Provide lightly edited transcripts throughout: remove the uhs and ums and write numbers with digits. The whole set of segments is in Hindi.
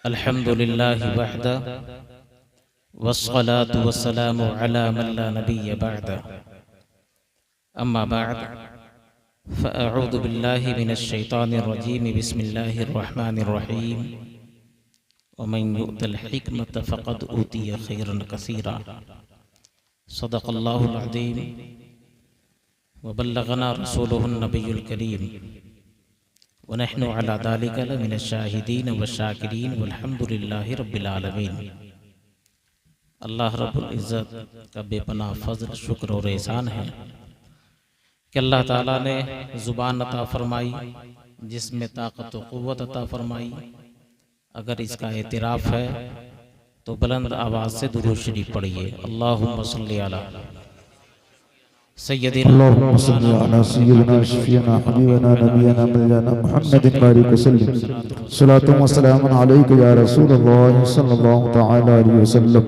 अल्हम्दुलिल्लाहि वहदा वस्सलातु वस्सलामु अला मन ला नबिय्य बअदा अम्मा बअद फ़अऊज़ु बिल्लाहि मिनश शैतानिर रजीम बिस्मिल्लाहिर रहमानिर रहीम वमन यु'तल हिकमत फ़क़द ऊतिय खैरन कसीरा सदक़ल्लाहुल अज़ीम व बल्लगना रसूलुहुन नबियुल करीम व नहनु अला ज़ालिका लमिनश शाहिदीन व शाकिरीन वल्हम्दुलिल्लाहि रब्बिल आलमीन। अल्लाह रब्बुल इज़्ज़त का बेपनाह फ़ज़ल, शुक्र और एहसान है कि अल्लाह ताला ने ज़ुबान अता फरमाई जिसमें ताकत व क़ुव्वत अता फरमाई। अगर इसका एतराफ़ है तो बुलंद आवाज़ से दुरूद शरीफ पढ़िए। अल्लाहुम्मा सल्लि अला सय्यदिना अल्लाहुम्मा सल्लि अला सय्यिदिना शफ़ीना हबीबना नबियना मौलाना मुहम्मदिन बारिक वसल्लम सलातु व सलामुन अलैका या रसूलल्लाह सल्लल्लाहु तआला अलैहि वसल्लम।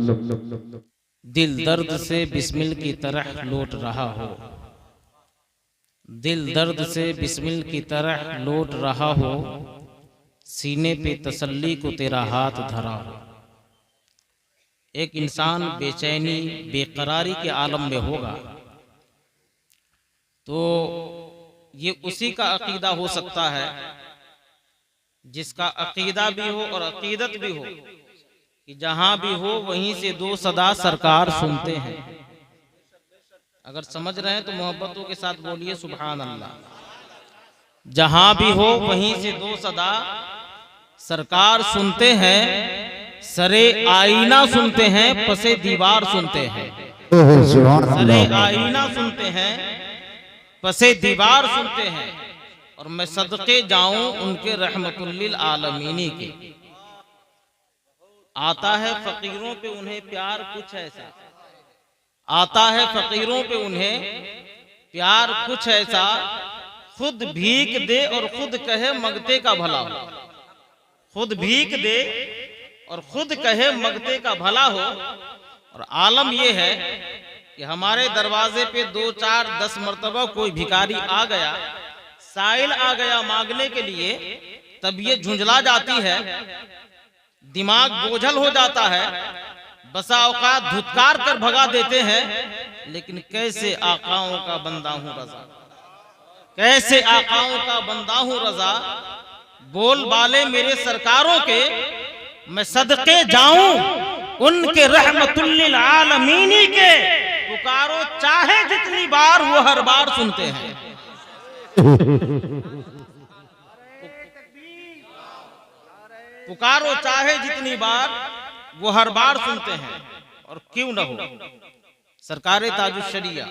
दिल दर्द से बिस्मिल की तरह लौट रहा हो, दिल दर्द से बिस्मिल की तरह लौट रहा हो, सीने पे तसल्ली को तेरा हाथ धरा हो। एक इंसान बेचैनी बेकरारी के आलम में होगा तो ये उसी का अकीदा हो सकता है जिसका अकीदा भी हो और अकीदत भी हो कि जहां भी हो वहीं से दो सदा सरकार सुनते हैं। अगर समझ रहे हैं तो मोहब्बतों के साथ बोलिए सुभान अल्लाह। जहां भी हो वहीं से दो सदा सरकार सुनते हैं, सरे आईना सुनते हैं, पसे दीवार सुनते हैं। सरे आईना सुनते हैं, पसे दीवार सुनते हैं, और मैं सदके जाऊं उनके रहमतुल लिल आलमीनी के। आता है फकीरों पे उन्हें प्यार कुछ ऐसा, आता है फकीरों पे उन्हें प्यार कुछ ऐसा, खुद भीख दे और खुद कहे मगते का भला हो। खुद भीख दे और खुद कहे मगते का भला हो। और आलम यह है कि हमारे दरवाजे पे 2, 4, 10 मर्तबा कोई भिखारी आ गया, साइल आ गया मांगने के लिए, तब ये झुंझला जाती है, दिमाग बोझल हो जाता है, बसा औकात धुतकार कर भगा देते हैं। लेकिन कैसे आकाओं का बंदा हूं रजा, कैसे आकाओं का बंदा हूं रजा, बोल बाले मेरे सरकारों के, मैं सदके जाऊं उनके रहमतुल लिल आलमीनी के। पुकारो चाहे जितनी बार वो हर बार सुनते हैं। पुकारो चाहे जितनी बार वो हर बार सुनते हैं। और क्यों न हो, सरकारे ताजुश शरिया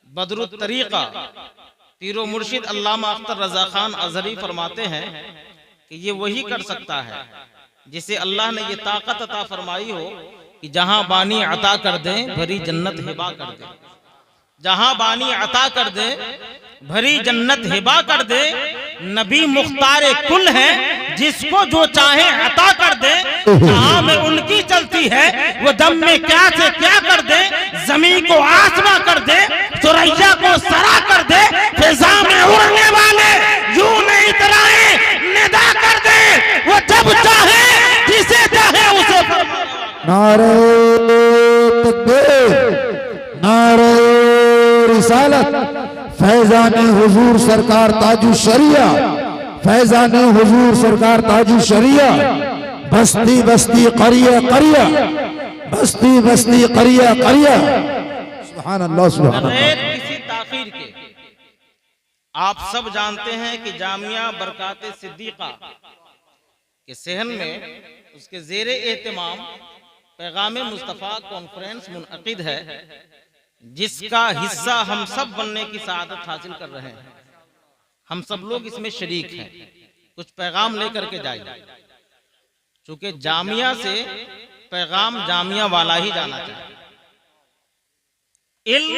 बदरुत तरीका पीरो मुर्शिद अल्लामा अख्तर रजा खान अजहरी फरमाते हैं कि ये वही कर सकता है जिसे अल्लाह ने ये ताकत अता फरमाई हो कि जहां बानी अता कर दे भरी जन्नत हिबा कर दे। जहां बानी अता कर दे भरी जन्नत हिबा कर दे। नबी मुख्तारे कुल है, जिसको जो चाहे अता कर दे। जहां में उनकी चलती है वो दम में क्या से क्या कर दे। जमीन को आसमां कर दे, सुरैया को सरा कर दे। फिजा में उड़ने वाले यूं नहीं इतराए निदा कर दे। वो जब चाहे जिसे चाहे उसे नारे तकबीर, नारे रिसालत, फैज़ाने हुजूर सरकार ताजु शरिया, फैज़ाने हुजूर सरकार ताजु शरिया। बस्ती बस्ती करिया करिया, बस्ती बस्ती करिया करिया। सुभान अल्लाह सुभान अल्लाह। किसी ताखीर के आप सब जानते हैं कि जामिया बरकाते सिद्दीका के सहन में उसके जेरे एहतमाम पैगामे मुस्तफ़ा कॉन्फ्रेंस मुनअक़िद है, जिसका हिस्सा हम सब बनने की सआदत हासिल कर रहे हैं। हम सब लोग इसमें शरीक हैं। कुछ पैगाम लेकर के जाइए, चूंकि जामिया से पैगाम जामिया वाला ही जाना चाहिए। इल्म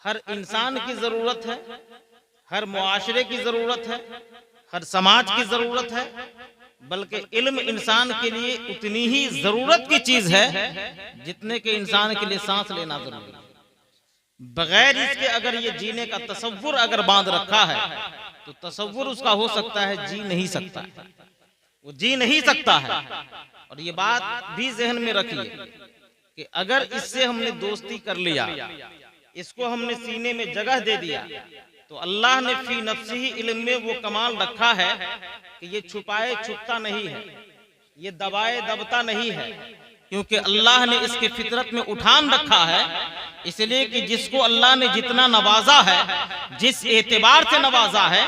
हर इंसान की जरूरत है, हर मुआशरे की जरूरत है, हर समाज की जरूरत है। बल्कि इल्म इंसान के लिए उतनी ही जरूरत की चीज है जितने के इंसान के लिए सांस लेना जरूरी है। बगैर इसके अगर ये जीने का तसव्वुर अगर बांध रखा है तो तसव्वुर उसका हो सकता है, जी नहीं सकता। वो जी नहीं सकता है। और ये बात भी जहन में रखिए कि अगर इससे हमने दोस्ती कर लिया, इसको हमने सीने में जगह दे दिया, तो अल्लाह ने फी नफ्सी ही इल्म में वो कमाल रखा है कि ये छुपाए छुपता नहीं है, ये दबाए दबता नहीं है, क्योंकि अल्लाह ने इसके फितरत में उठान रखा है। इसलिए कि जिसको अल्लाह ने जितना नवाजा है, जिस एतबार से नवाजा है,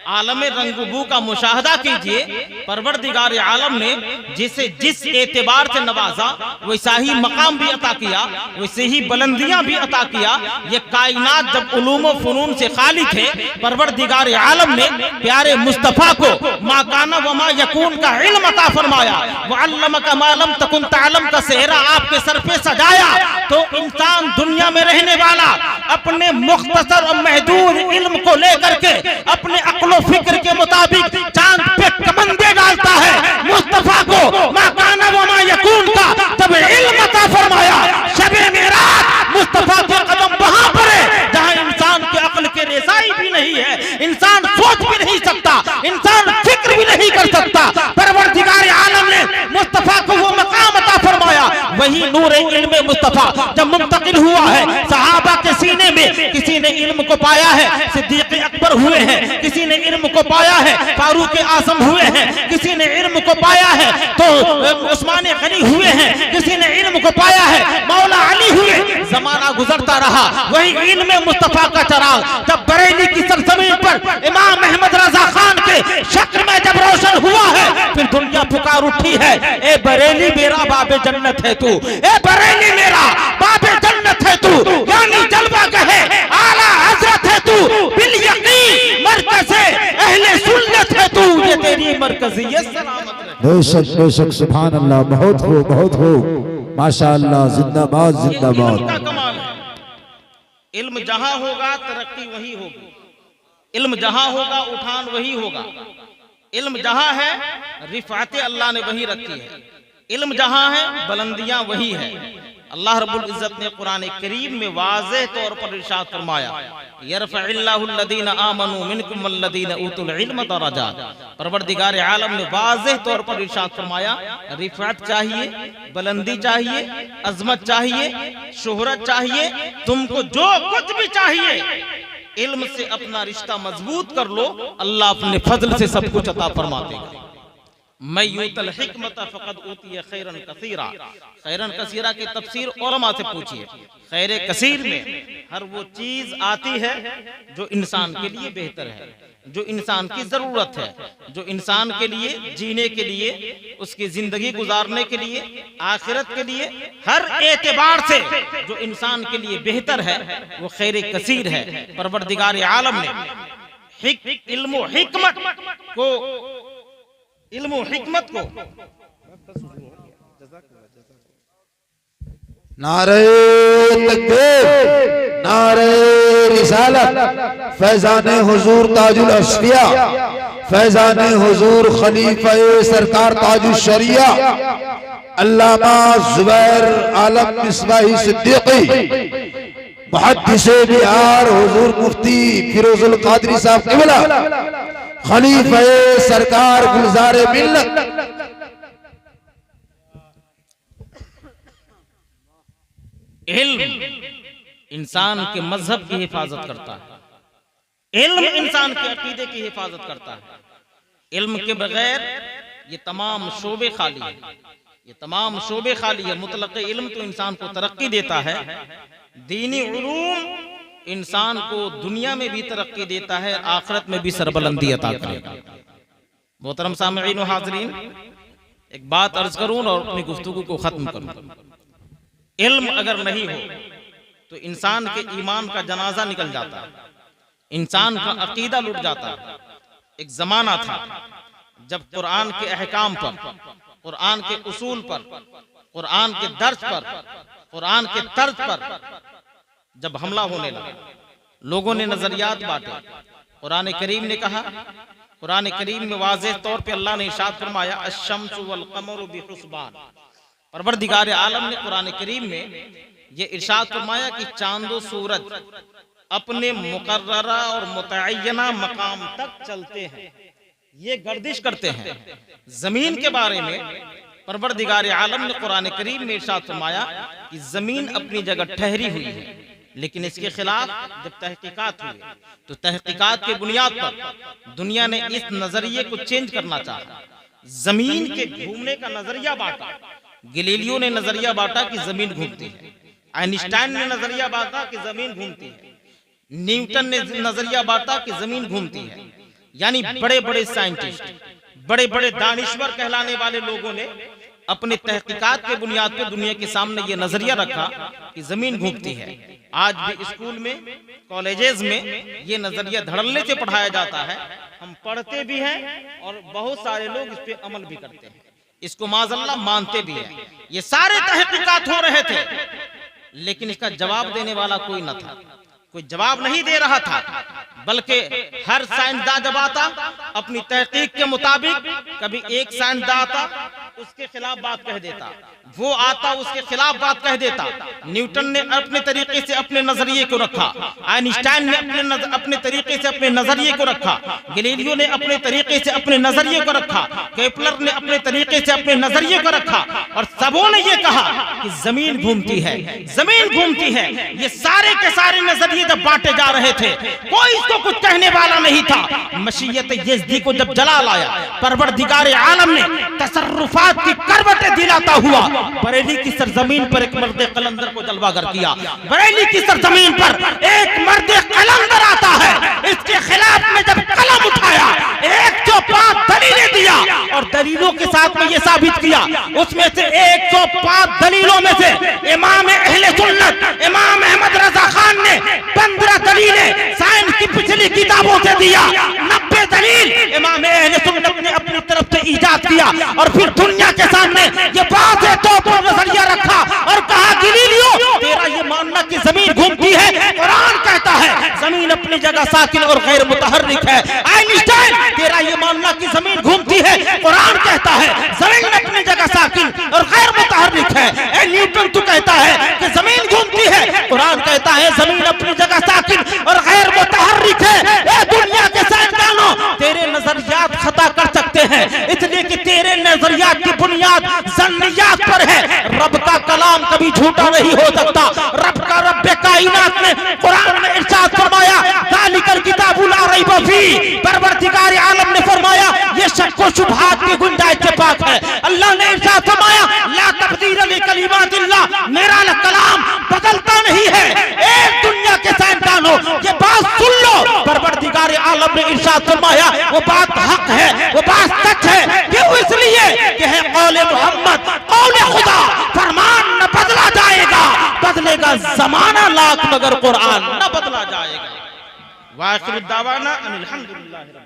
आलम रंगबू का मुशाहदा कीजिए। परवरदिगार आलम ने जिसे जिस एतबार से नवाजा, वैसा ही मकाम भी अता किया, वैसे ही बुलंदियां भी अता किया। ये कायनात जब उलूम व फनून से खाली थे, परवरदिगार आलम ने प्यारे मुस्तफा को मा काना व मा यकून का इल्म अता फरमाया। व अल्लमका मा लम तकुन तालम का सेहरा आपके सर पे सजाया। तो इंसान दुनिया में रहने वाला अपने मुख्तसर और महदूद इल्म को लेकर के अपने अक्ल फिक्र के मुताबिक चांद पे कमंदे डालता है। मुस्तफा को माकाना व मा यकून का तब इल्म अता फरमाया। शबे मेराज मुस्तफा के कदम वहां पर है जहां इंसान के अक्ल के रेसाई भी नहीं है, इंसान सोच भी नहीं सकता, इंसान फिक्र भी नहीं कर सकता। परवरदिगार आलम ने मुस्तफा को वो मकाम अता फरमाया। वही नूर इल्म मुस्तफा जब मुंतकिल हुआ है सहाबा के सीने में, किसी ने इल्म को पाया है सिद्दीक अकबर हुए हैं, किसी ने इल्म को पाया है फारूक आजम हुए हैं, किसी ने इल्म को पाया है तो उस्मान गनी हुए हैं, किसी ने इल्म को पाया है मौला अली हुए। जमाना गुजरता रहा, वही इल्म मुस्तफा का चराग जब बरेली की सरजमीन पर इमाम अहमद रजा खान के शक्ल में जब रोशन हुआ है, फिर दुनिया पुकार उठी है, ए बरेली मेरा बाबे जन्नत है तू, ए बरेली मेरा बाबे जन्नत है तू, यानी जलवा कहे आला हजरत है तू, बिल यकीन मरकज़ अहले सुन्नत है तू, ये तेरी मरकज़ियत सलामत रहे। बेशक सुभान अल्लाह, बहुत हो माशाअल्लाह, जिंदाबाद जिंदाबाद। का कमाल है, इल्म जहां होगा तरक्की वही होगी, इल्म जहां होगा उठान वही होगा, इल्म जहां है रिफात अल्लाह ने वही रखी है, इल्म जहां है बुलंदियां वही है। अल्लाह रब्बुल इज्जत ने कुरान करीम में वाज़ेह तौर पर इरशाद फरमाया, यरफ़इल्लाहु अल्लज़ीना आमनू मिनकुम वल्लज़ीना ऊतुल इल्म दरजात। परवरदिगार आलम ने वाज़ेह तौर पर इरशाद फरमाया, रिफ़अत चाहिए, बुलंदी चाहिए, अज़मत चाहिए, शोहरत चाहिए, तुमको जो कुछ भी चाहिए, इल्म से अपना रिश्ता मजबूत कर लो, अल्लाह अपने फजल से सब कुछ अता फरमा देगा। मैं यूतल हिकमत फ़क़द ऊतिय खैरन कसीरा। खैरन कसीरा की तफसीर उलमा से पूछिए। खैर कसीर में हर वो चीज आती है जो इंसान के लिए बेहतर है, जो इंसान की जरूरत है, जो इंसान के लिए जीने के लिए, उसकी जिंदगी गुजारने के लिए, आखिरत के लिए, हर एतबार से जो इंसान के लिए बेहतर है वो खैर कसीर है। परवरदिगार आलम ने इल्म हिकमत को नारे तकबीर, नारे रिसालत, फैजान हुजूर ताजुल अशफिया, फैजान हुजूर खलीफा सरकार ताजुल शरिया अल्लामा जुबैर आलम मिसबाही सिद्दीकी, मुहद्दिसे बिहार हुजूर मुफ्ती फिरोजुल कादरी साहब क़िबला, खलीफा सरकार गुलजारे मिल्लत। इल्म इंसान के मजहब की हिफाजत करता है, इल्म इंसान के अकीदे की हिफाजत करता है। इल्म के बगैर ये तमाम शोबे खाली है, ये तमाम शोबे खाली है। मुतलक इल्म तो इंसान को तरक्की देता है, दीनी उलूम इंसान को दुनिया में भी तरक्की देता है, आखिरत में भी सरबलंदी अता करेगा। मोहतरम सामईन व हाज़रीन, एक बात अर्ज करूं और अपनी गुफ्तगू को खत्म करूं। इल्म अगर नहीं हो तो इंसान के ईमान का जनाजा निकल जाता है, इंसान का अकीदा लुट जाता है। एक जमाना था जब कुरान के अहकाम पर, कुरान के उसूल पर, कुरान के दर्ज पर, कुरान के तर्ज पर जब हमला होने लगा, लोगों ने नजरियात बांटे। कुरान करीम ने कहा, कुरान करीम में वाज़ेह तौर पे अल्लाह ने इरशाद फरमाया, अश-शम्सु वल क़मरु बिहुस्बान। परवरदिगार आलम ने कुरान करीम में ये इरशाद फरमाया कि चांदो सूरज अपने मुकर्ररा और मुतअय्यना मकाम तक चलते हैं। ये गर्दिश करते हैं। जमीन के बारे में परवरदिगार आलम ने कुरान करीम में इरशाद फरमाया कि जमीन अपनी जगह ठहरी हुई है, लेकिन इसके खिलाफ जब तहकीकात हुई तो तहकीकात के बुनियाद पर दुनिया ने इस नजरिए को चेंज करना चाहा। जमीन के घूमने का नजरिया बांटा। गैलीलियो ने नजरिया बांटा कि जमीन घूमती है, आइंस्टाइन ने नजरिया बांटा कि जमीन घूमती है, न्यूटन ने नजरिया बांटा कि जमीन घूमती है। यानी बड़े बड़े साइंटिस्ट, बड़े बड़े दानिश्वर कहलाने वाले लोगों ने अपने तहकीकात के बुनियाद पर दुनिया के सामने ये नजरिया रखा कि जमीन घूमती है। आज भी स्कूल में, कॉलेजेस में ये नजरिया धड़ल्ले से पढ़ाया जाता है। हम पढ़ते भी हैं और बहुत सारे लोग इस पे अमल भी करते हैं, इसको माज़अल्लाह मानते भी हैं। ये सारे तहकीकात हो रहे थे, लेकिन इसका जवाब देने वाला कोई न था, कोई जवाब नहीं दे रहा था। बल्कि हर साइंसदान जब आता अपनी तहकीक के मुताबिक, कभी एक साइंसदान आता उसके खिलाफ बात कह देता, वो आता उसके खिलाफ बात कह देता। न्यूटन ने अपने तरीके से अपने नजरिए को रखा, आइंस्टाइन ने अपने तरीके से अपने नजरिए को रखा, गैलीलियो ने अपने तरीके से अपने नजरिए को रखा, केपलर ने अपने तरीके से अपने नजरिए को रखा, और सबों ने ये कहा कि जमीन घूमती है, जमीन घूमती है। ये सारे के सारे नजरिए जब बांटे जा रहे थे, कोई इसको कुछ कहने वाला नहीं था। मशीयत यज़दी को जब जलाल आया, परवरदिगार आलम ने तसर्रुफात की करवटें दिलाता हुआ बरेली की सरजमीन पर एक मर्द कलंदर को जलवागर किया। बरेली की सरजमीन पर एक मर्द कलंदर आता है, इसके खिलाफ में जब कलम उठाया, 105 दलीलें दिया और दलीलों के साथ में ये साबित किया, उसमें से 105 दलीलों में से इमाम अहले सुन्नत इमाम अहमद रजा खान ने 15 दलीलें साइंस की पिछली किताबों से दिया, 90 दलील इमाम अहले सुन्नत ने अपनी तरफ से ईजाद किया, और फिर दुनिया के सामने ये बात है तो पर नजरिया रखा और कहा गैलीलियो तेरा ये मानना कि जमीन घूमती है, कुरान कहता है जमीन अपनी जगह साकिन और गैर मुतहर्रिक है। आइंस्टाइन तेरा ये मानना कि जमीन घूमती है, कुरान कहता है जमीन अपनी जगह साकिन और गैर मुतहर्रिक है। न्यूटन तू कहता है कि जमीन घूमती है, कुरान कहता है जमीन अपनी जगह साकिन और गैर मुतहर्रिक है। दुनिया के साइंसदानों तेरे नजरियात खता कर सकते हैं, इसलिए कि तेरे नजरियात की बुनियाद ज़न्नियात पर है। रब का कलाम कभी झूठा नहीं हो सकता। रब कायनात ने कुरान में इरशाद फरमाया ज़ालिकल किताबु ला रैब फीह, परवरदिगार आलम ने फरमाया ये शक व शुबहात की गुंजाइश से पाक है। अल्लाह ने इरशाद फरमाया ला तब्दील लिकलिमातिल्लाह, मेरा कलाम बदलता नहीं है। एक दुनिया के साइंसदानों ये बात सुन लो, परवरदिगार आलम ने इरशाद फरमाया वो बात हक है, वो बात सच है। क्यों? इसलिए कि है कौले मोहम्मद, कौले खुदा, फरमान न बदला जाएगा, बदलेगा जमाना लाख मगर कुरान न बदला जाएगा। वाखिर दावाना अनिल हम्दुलिल्लाह।